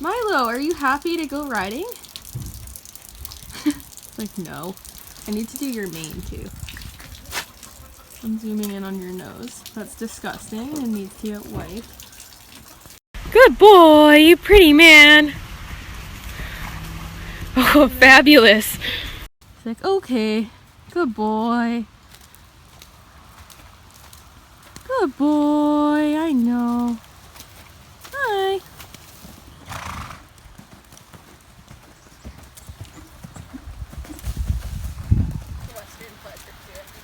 Milo, are you happy to go riding? Like, no. I need to do your mane too. I'm zooming in on your nose. That's disgusting and needs to get wiped. Good boy, you pretty man. Oh, fabulous. It's like, okay, good boy. Good boy, I know. Hi.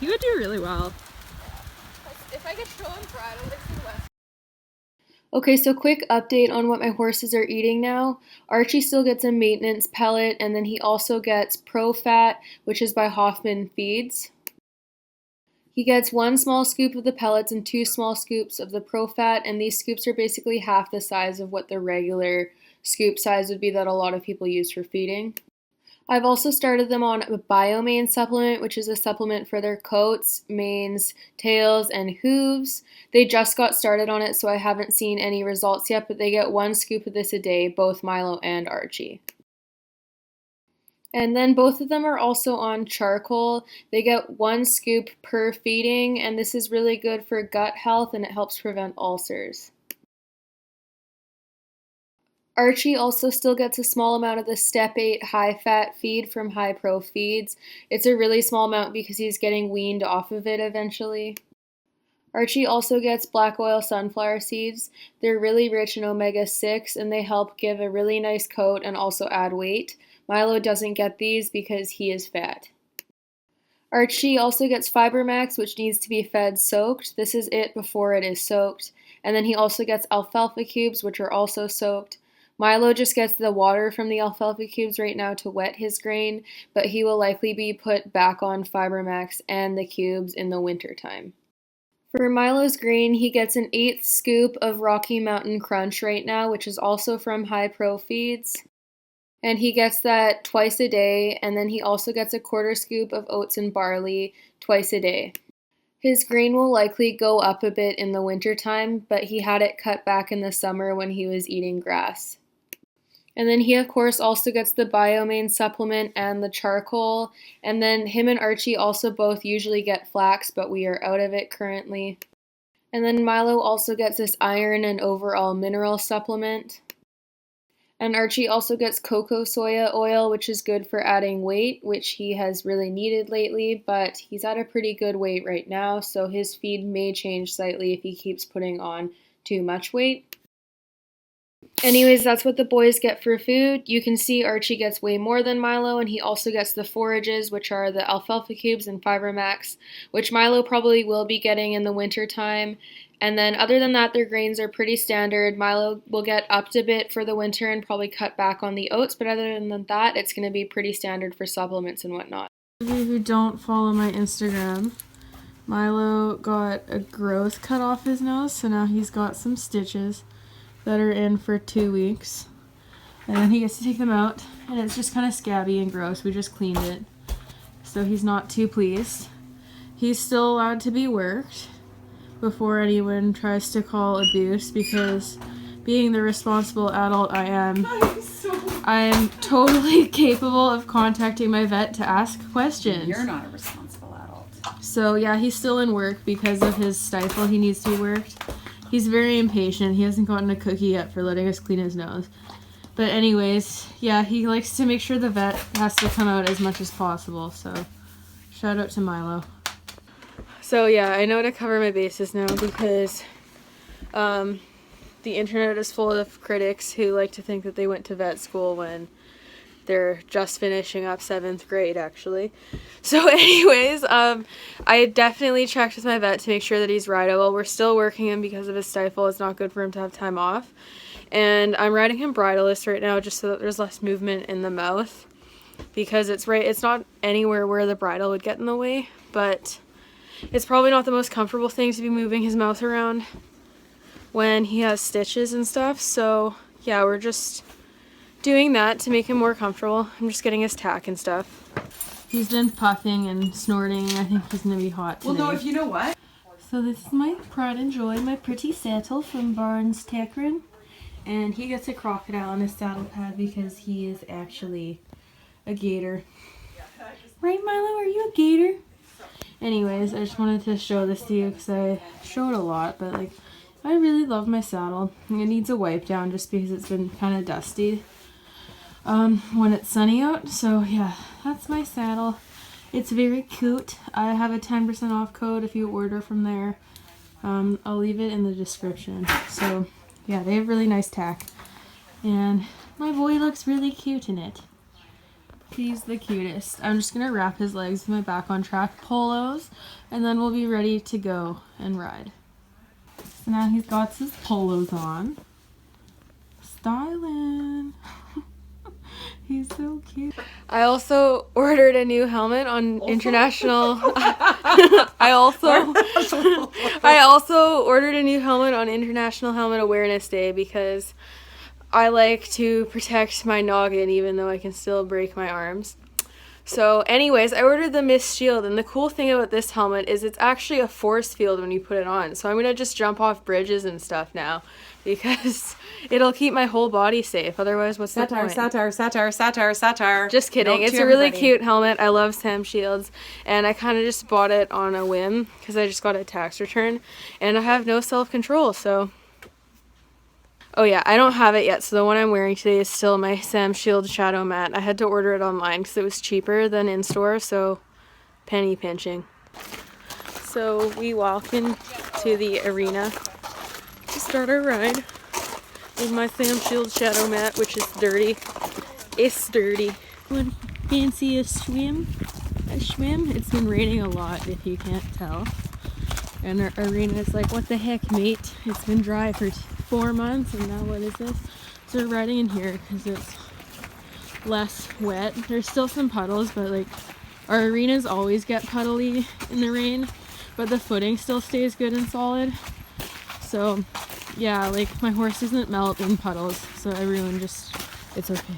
You would do really well. If I could show him bridle-less in West. Okay, so quick update on what my horses are eating now. Archie still gets a maintenance pellet, and then he also gets Pro Fat, which is by Hoffman Feeds. He gets 1 small scoop of the pellets and 2 small scoops of the Pro Fat, and these scoops are basically half the size of what the regular scoop size would be that a lot of people use for feeding. I've also started them on a BioMane supplement, which is a supplement for their coats, manes, tails, and hooves. They just got started on it, so I haven't seen any results yet, but they get 1 scoop of this a day, both Milo and Archie. And then both of them are also on charcoal. They get 1 scoop per feeding, and this is really good for gut health, and it helps prevent ulcers. Archie also still gets a small amount of the Step 8 high-fat feed from High Pro Feeds. It's a really small amount because he's getting weaned off of it eventually. Archie also gets black oil sunflower seeds. They're really rich in omega-6 and they help give a really nice coat and also add weight. Milo doesn't get these because he is fat. Archie also gets FiberMax, which needs to be fed soaked. This is it before it is soaked. And then he also gets alfalfa cubes, which are also soaked. Milo just gets the water from the alfalfa cubes right now to wet his grain, but he will likely be put back on FiberMax and the cubes in the winter time. For Milo's grain, he gets an 1/8 scoop of Rocky Mountain Crunch right now, which is also from High Pro Feeds. And he gets that twice a day, and then he also gets a 1/4 scoop of oats and barley twice a day. His grain will likely go up a bit in the winter time, but he had it cut back in the summer when he was eating grass. And then he, of course, also gets the BioMane supplement and the charcoal. And then him and Archie also both usually get flax, but we are out of it currently. And then Milo also gets this iron and overall mineral supplement. And Archie also gets cocoa soya oil, which is good for adding weight, which he has really needed lately, but he's at a pretty good weight right now, so his feed may change slightly if he keeps putting on too much weight. Anyways, that's what the boys get for food. You can see Archie gets way more than Milo, and he also gets the forages, which are the alfalfa cubes and FiberMax, which Milo probably will be getting in the winter time. And then other than that, their grains are pretty standard. Milo will get upped a bit for the winter and probably cut back on the oats, but other than that, it's going to be pretty standard for supplements and whatnot. For those of you who don't follow my Instagram, Milo got a growth cut off his nose, so now he's got some stitches that are in for 2 weeks. And then he gets to take them out, and it's just kind of scabby and gross. We just cleaned it. So he's not too pleased. He's still allowed to be worked before anyone tries to call abuse, because being the responsible adult I am totally capable of contacting my vet to ask questions. You're not a responsible adult. So yeah, he's still in work because of his stifle. He needs to be worked. He's very impatient. He hasn't gotten a cookie yet for letting us clean his nose. But anyways, yeah, he likes to make sure the vet has to come out as much as possible. So shout out to Milo. So yeah, I know to cover my bases now because the internet is full of critics who like to think that they went to vet school when they're just finishing up 7th grade, actually. So anyways, I definitely checked with my vet to make sure that he's rideable. We're still working him because of his stifle. It's not good for him to have time off. And I'm riding him bridle-less right now just so that there's less movement in the mouth. Because it's not anywhere where the bridle would get in the way. But it's probably not the most comfortable thing to be moving his mouth around when he has stitches and stuff. So yeah, we're just doing that to make him more comfortable. I'm just getting his tack and stuff. He's been puffing and snorting. I think he's gonna be hot today. Well, no, if you know what? So this is my pride and joy, my pretty saddle from Barnes Tackrin. And he gets a crocodile on his saddle pad because he is actually a gator. Right, Milo? Are you a gator? Anyways, I just wanted to show this to you because I showed a lot, but like, I really love my saddle. It needs a wipe down just because it's been kind of dusty when it's sunny out. So yeah, that's my saddle. It's very cute. I have a 10% off code if you order from there. I'll leave it in the description. So yeah, they have really nice tack. And my boy looks really cute in it. He's the cutest. I'm just going to wrap his legs with my back on track polos, and then we'll be ready to go and ride. So now he's got his polos on. Styling. He's so cute. I also ordered a new helmet on international. I also ordered a new helmet on International Helmet Awareness Day because I like to protect my noggin even though I can still break my arms. So anyways, I ordered the Mist Shield, and the cool thing about this helmet is it's actually a force field when you put it on. So I'm going to just jump off bridges and stuff now because it'll keep my whole body safe. Otherwise, what's the point? Satire. Just kidding. It's a really cute helmet. I love Sam Shields, and I kind of just bought it on a whim because I just got a tax return, and I have no self-control, so... Oh yeah, I don't have it yet, so the one I'm wearing today is still my Sam Shield Shadow Mat. I had to order it online because it was cheaper than in-store, so penny pinching. So we walk into the arena to start our ride with my Sam Shield Shadow Mat, which is dirty. It's dirty. Would fancy a swim? A swim? It's been raining a lot, if you can't tell. And our arena is like, what the heck, mate? It's been dry for 4 months, and now what is this? So we're riding in here because it's less wet. There's still some puddles, but like our arenas always get puddly in the rain, but the footing still stays good and solid. So yeah, like my horse doesn't melt in puddles, so everyone just, it's okay.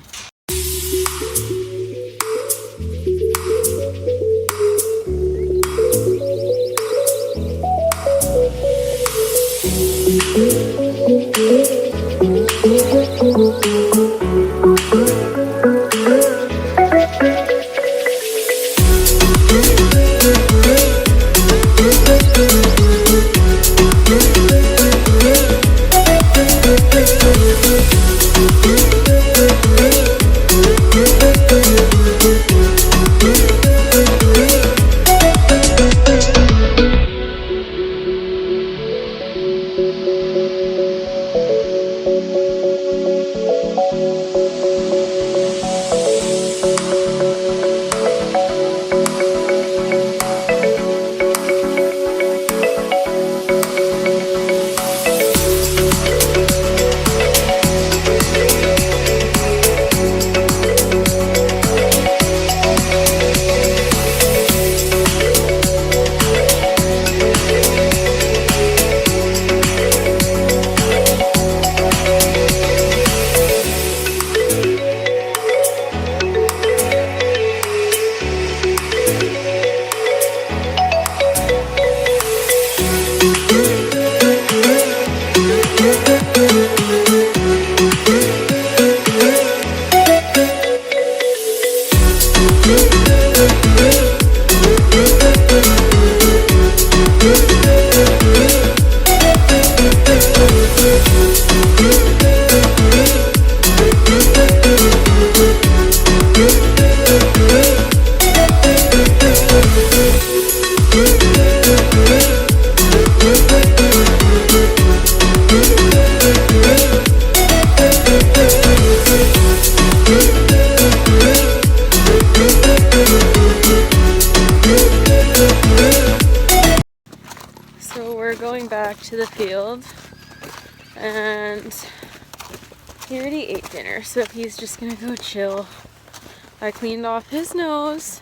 Back to the field, and he already ate dinner, so he's just gonna go chill. I cleaned off his nose,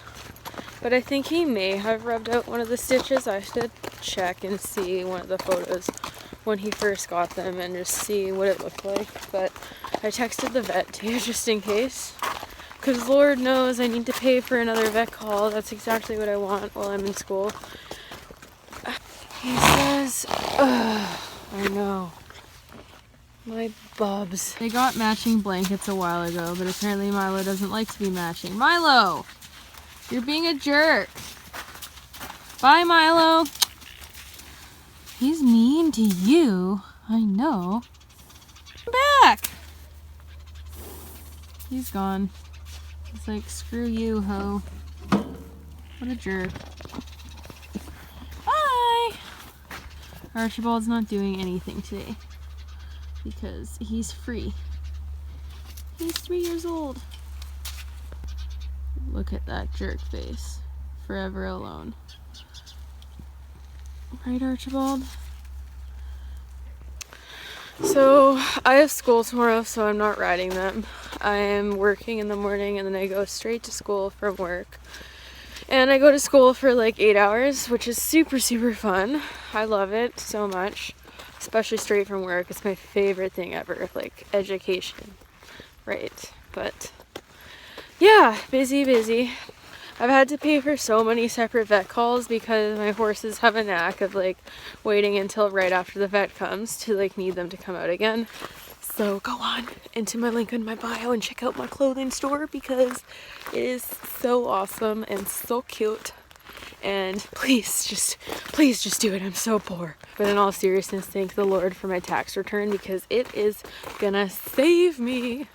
but I think he may have rubbed out one of the stitches. I should check and see one of the photos when he first got them and just see what it looked like, but I texted the vet too just in case, because Lord knows I need to pay for another vet call. That's exactly what I want while I'm in school. He says, I know. My bubs. They got matching blankets a while ago, but apparently Milo doesn't like to be matching. Milo! You're being a jerk. Bye, Milo. He's mean to you. I know. Come back! He's gone. He's like, screw you, ho. What a jerk. Bye! Archibald's not doing anything today because he's free. He's 3 years old. Look at that jerk face. Forever alone. Right, Archibald? So, I have school tomorrow, so I'm not riding them. I am working in the morning and then I go straight to school from work. And I go to school for like 8 hours, which is super, super fun. I love it so much, especially straight from work. It's my favorite thing ever, like education, right? But yeah, busy. I've had to pay for so many separate vet calls because my horses have a knack of like waiting until right after the vet comes to like need them to come out again. So go on into my link in my bio and check out my clothing store because it is so awesome and so cute. And please just do it. I'm so poor. But in all seriousness, thank the Lord for my tax return because it is gonna save me.